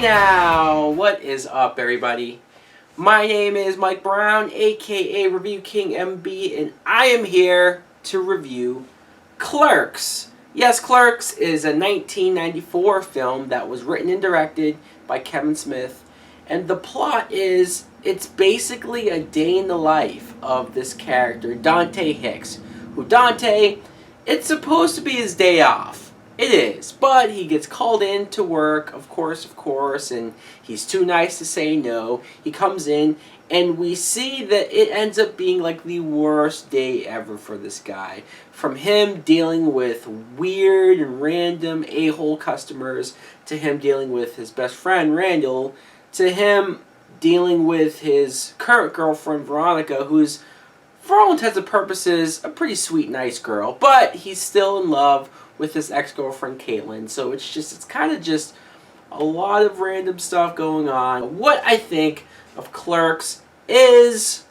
now, what is up, everybody? My name is Mike Brown, aka ReviewKingMB, and I am here to review Clerks. Yes, Clerks is a 1994 film that was written and directed by Kevin Smith, and the plot is it's basically a day in the life of this character, Dante Hicks, who it's supposed to be his day off. It is, but he gets called in to work, of course, and he's too nice to say no. He comes in, and we see that it ends up being like the worst day ever for this guy. From him dealing with weird and random a-hole customers, to him dealing with his best friend, Randall, to him dealing with his current girlfriend, Veronica, who's, for all intents and purposes, a pretty sweet, nice girl, but he's still in love with his ex-girlfriend Caitlin, so it's kind of just a lot of random stuff going on. What I think of Clerks is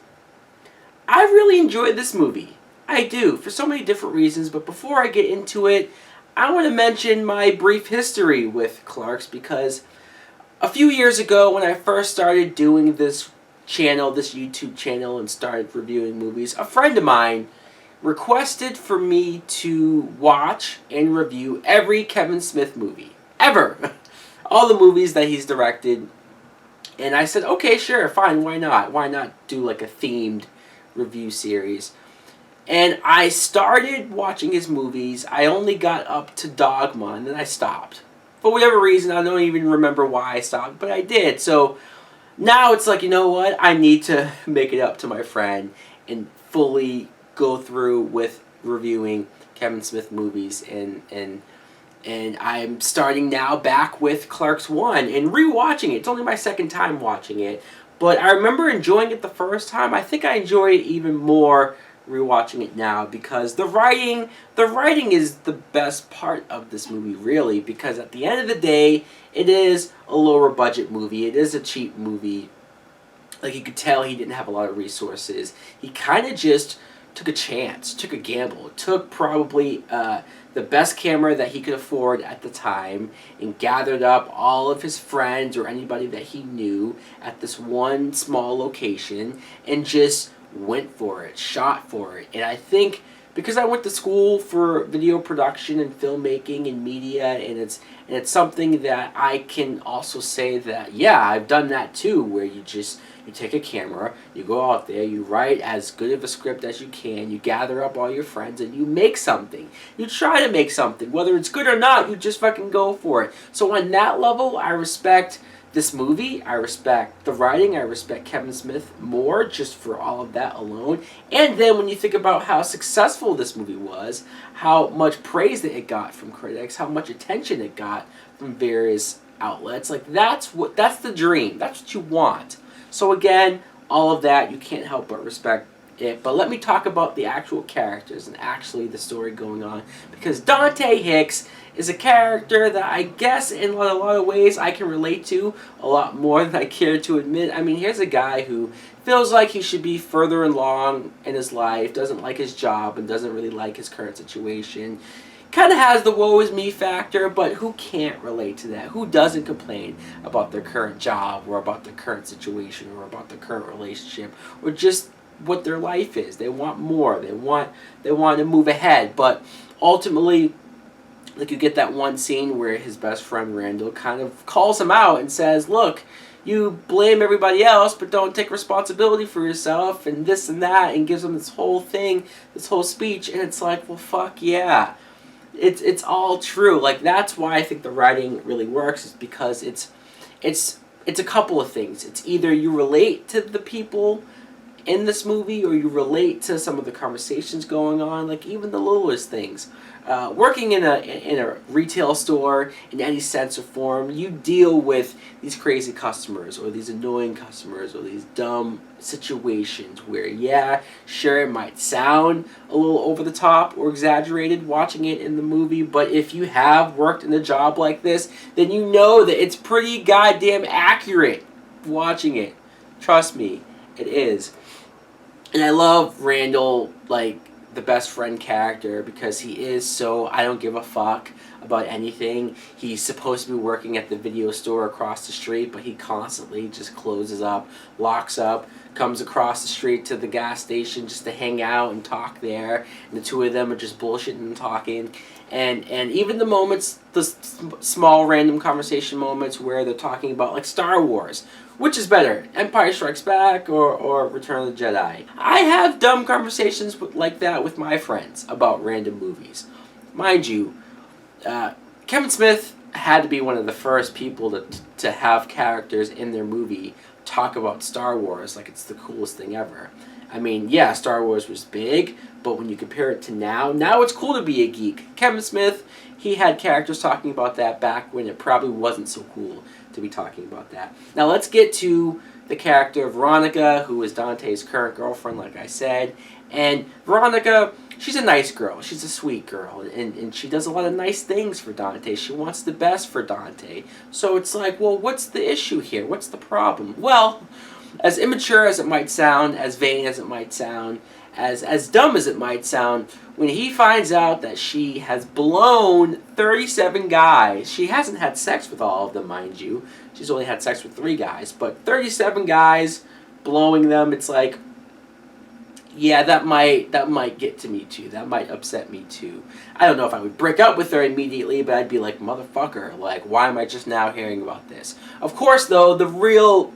I really enjoyed this movie. I do, for so many different reasons, but before I get into it, I want to mention my brief history with Clerks, because a few years ago when I first started doing this channel, this YouTube channel, and started reviewing movies, a friend of mine requested for me to watch and review every Kevin Smith movie. Ever. All the movies that he's directed. And I said, okay, sure, fine, why not? Why not do like a themed review series? And I started watching his movies. I only got up to Dogma, and then I stopped. For whatever reason, I don't even remember why I stopped, but I did. So now it's like, you know what? I need to make it up to my friend and fully go through with reviewing Kevin Smith movies, and I'm starting now back with Clerks 1 and rewatching it. It's only my second time watching it, but I remember enjoying it the first time. I think I enjoy it even more rewatching it now, because the writing is the best part of this movie, really, because at the end of the day, it is a lower budget movie. It is a cheap movie. Like, you could tell he didn't have a lot of resources. He kind of just took a chance, took a gamble, took probably the best camera that he could afford at the time, and gathered up all of his friends or anybody that he knew at this one small location and just went for it, shot for it. And I think because I went to school for video production and filmmaking and media, and it's something that I can also say that, yeah, I've done that too, where you take a camera, you go out there, you write as good of a script as you can, you gather up all your friends, and you make something. You try to make something. Whether it's good or not, you just fucking go for it. So on that level, I respect this movie, I respect the writing, I respect Kevin Smith more just for all of that alone. And then when you think about how successful this movie was, how much praise that it got from critics, how much attention it got from various outlets, like that's the dream. That's what you want. So again, all of that, you can't help but respect it. But let me talk about the actual characters and actually the story going on, because Dante Hicks is a character that I guess in a lot of ways I can relate to a lot more than I care to admit. I mean, here's a guy who feels like he should be further along in his life, doesn't like his job, and doesn't really like his current situation. Kind of has the woe is me factor, but who can't relate to that? Who doesn't complain about their current job, or about their current situation, or about their current relationship, or just what their life is? They want more. They want to move ahead, but ultimately, like, you get that one scene where his best friend Randall kind of calls him out and says, look, you blame everybody else but don't take responsibility for yourself, and this and that, and gives him this whole thing, this whole speech, and it's like, well, fuck yeah. It's all true. Like, that's why I think the writing really works, is because it's a couple of things. It's either you relate to the people in this movie, or you relate to some of the conversations going on, like even the littlest things. Working in a retail store, in any sense or form, you deal with these crazy customers, or these annoying customers, or these dumb situations where, yeah, sure, it might sound a little over the top or exaggerated watching it in the movie, but if you have worked in a job like this, then you know that it's pretty goddamn accurate watching it. Trust me, it is. And I love Randall, like, the best friend character, because he is so I don't give a fuck about anything. He's supposed to be working at the video store across the street, but he constantly just closes up, locks up, comes across the street to the gas station just to hang out and talk there, and the two of them are just bullshitting and talking. And even the moments, the small random conversation moments where they're talking about like Star Wars, which is better, Empire Strikes Back or Return of the Jedi. I have dumb conversations like that with my friends about random movies. Mind you, Kevin Smith had to be one of the first people to have characters in their movie talk about Star Wars like it's the coolest thing ever. I mean, yeah, Star Wars was big, but when you compare it to now it's cool to be a geek. Kevin Smith, he had characters talking about that back when it probably wasn't so cool to be talking about that. Now let's get to the character of Veronica, who is Dante's current girlfriend, like I said. And Veronica, she's a nice girl. She's a sweet girl. And she does a lot of nice things for Dante. She wants the best for Dante. So it's like, well, what's the issue here? What's the problem? Well, as immature as it might sound, as vain as it might sound, as dumb as it might sound, when he finds out that she has blown 37 guys, she hasn't had sex with all of them, mind you. She's only had sex with 3 guys, but 37 guys, blowing them, it's like, yeah, that might get to me too. That might upset me too. I don't know if I would break up with her immediately, but I'd be like, motherfucker, like, why am I just now hearing about this? Of course, though, the real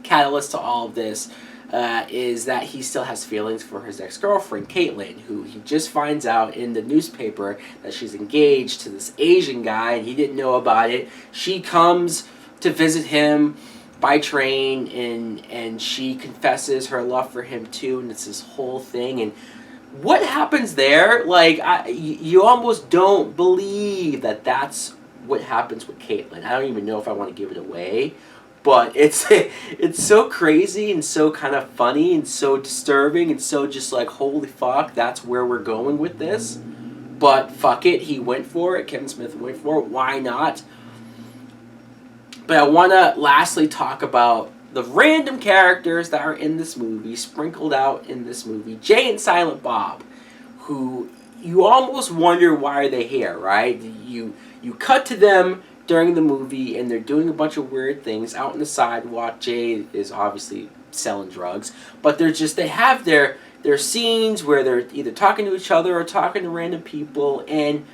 catalyst to all of this is that he still has feelings for his ex-girlfriend, Caitlin, who he just finds out in the newspaper that she's engaged to this Asian guy, and he didn't know about it. She comes to visit him by train, and she confesses her love for him too, and it's this whole thing. And what happens there, like, you almost don't believe that that's what happens with Caitlin. I don't even know if I want to give it away, but it's so crazy and so kind of funny and so disturbing and so just like, holy fuck, that's where we're going with this. But fuck it, he went for it. Kevin Smith went for it. Why not? But I want to lastly talk about the random characters that are in this movie, sprinkled out in this movie. Jay and Silent Bob, who you almost wonder why are they here, right? You cut to them during the movie, and they're doing a bunch of weird things out on the sidewalk. Jay is obviously selling drugs, but they have their scenes where they're either talking to each other or talking to random people, and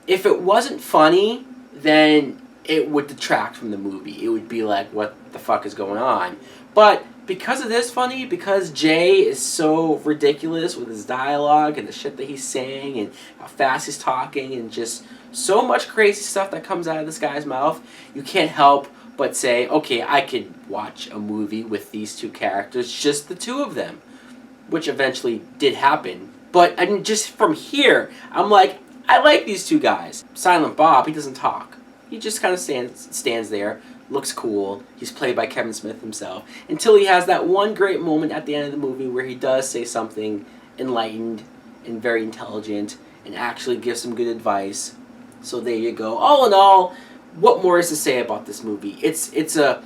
if it wasn't funny, then it would detract from the movie. It would be like, what the fuck is going on? But because it is funny, because Jay is so ridiculous with his dialogue and the shit that he's saying and how fast he's talking and just so much crazy stuff that comes out of this guy's mouth, you can't help but say, okay, I could watch a movie with these two characters, just the two of them, which eventually did happen. But I mean, just from here, I'm like, I like these two guys. Silent Bob, he doesn't talk. He just kind of stands there, looks cool. He's played by Kevin Smith himself. Until he has that one great moment at the end of the movie where he does say something enlightened and very intelligent and actually gives some good advice. So there you go. All in all, what more is to say about this movie? It's a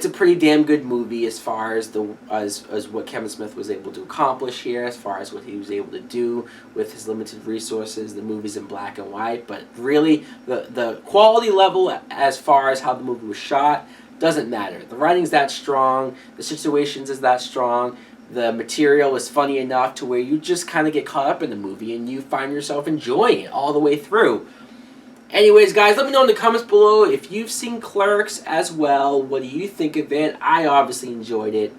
pretty damn good movie as far as as what Kevin Smith was able to accomplish here, as far as what he was able to do with his limited resources. The movie's in black and white, but really the quality level as far as how the movie was shot doesn't matter. The writing's that strong, the situations is that strong, the material is funny enough to where you just kind of get caught up in the movie and you find yourself enjoying it all the way through. Anyways, guys, let me know in the comments below if you've seen Clerks as well. What do you think of it? I obviously enjoyed it.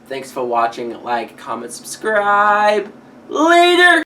Thanks for watching. Like, comment, subscribe. Later!